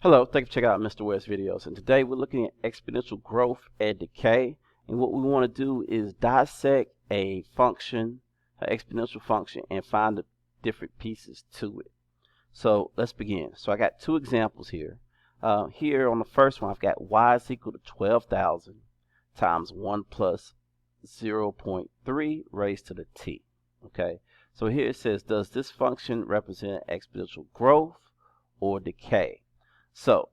Hello, thank you for checking out Mr. Ware's videos, and today we're looking at exponential growth and decay. And what we want to do is dissect a function, an exponential function, and find the different pieces to it. So let's begin. So I got two examples here. Here on the first one, I've got y is equal to 12,000 times 1 plus 0.3 raised to the t. Okay, so here it says, does this function represent exponential growth or decay? So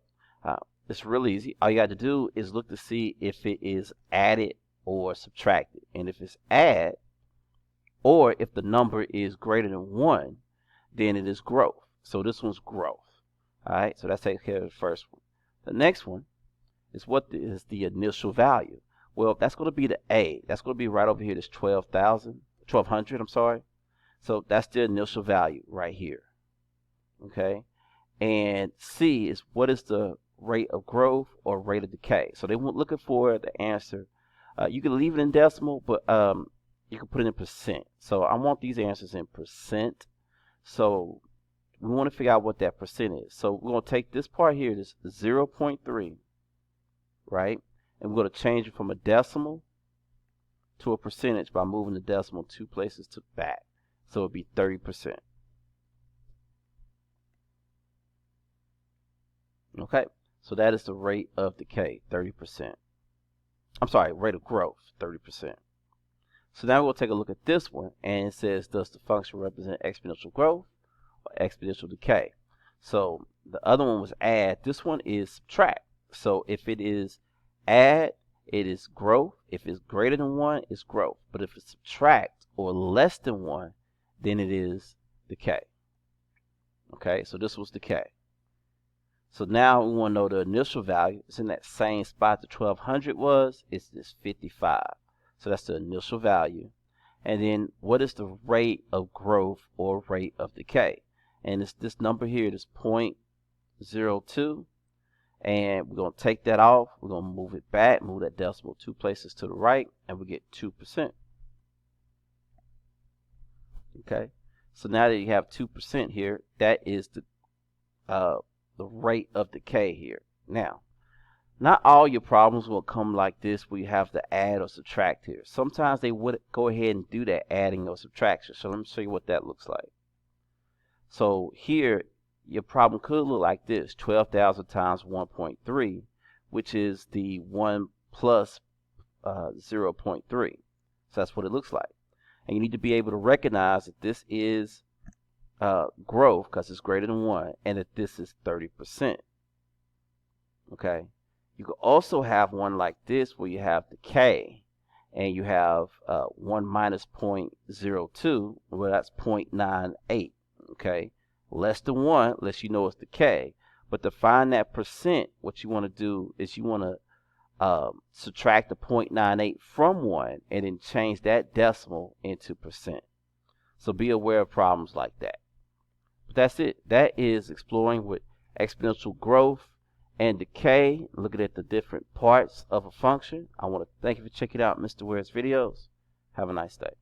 it's really easy. All you got to do is look to see if it is added or subtracted. And if it's add, or if the number is greater than 1, then it is growth. So this one's growth. All right, so that takes care of the first one. The next one is what is the initial value. Well, that's going to be the A. That's going to be right over here. This 1200, I'm sorry. So that's the initial value right here. Okay. And C is what is the rate of growth or rate of decay. So they weren't looking for the answer. You can leave it in decimal, but you can put it in percent. So I want these answers in percent. So we want to figure out what that percent is. So we're going to take this part here, this 0.3, right? And we're going to change it from a decimal to a percentage by moving the decimal 2 places to back. So it would be 30%. Okay, so that is the rate of decay, 30%. I'm sorry, rate of growth, 30%. So now we'll take a look at this one, and it says, does the function represent exponential growth or exponential decay? So the other one was add. This one is subtract. So if it is add, it is growth. If it's greater than 1, it's growth. But if it's subtract or less than 1, then it is decay. Okay, so this was decay. So now we want to know the initial value. It's in that same spot the 1200 was. It's this 55. So that's the initial value. And then what is the rate of growth or rate of decay? And it's this number here, this 0.02. And we're going to take that off. We're going to move it back, move that decimal 2 places to the right, and we get 2%. Okay. So now that you have 2% here, that is the rate of decay here. Now, not all your problems will come like this where you have to add or subtract here. Sometimes they would go ahead and do that adding or subtraction. So let me show you what that looks like. So here, your problem could look like this, 12,000 times 1.3, which is the 1 plus 0.3. So that's what it looks like. And you need to be able to recognize that this is growth because it's greater than 1, and that this is 30%. Okay. You could also have one like this where you have decay, and you have 1 minus 0.02, well, that's 0.98. Okay. Less than 1 lets you know it's decay. But to find that percent, what you want to do is you want to subtract the 0.98 from 1 and then change that decimal into percent. So be aware of problems like that. But that's it. That is exploring with exponential growth and decay, looking at the different parts of a function. I want to thank you for checking out Mr. Ware's videos. Have a nice day.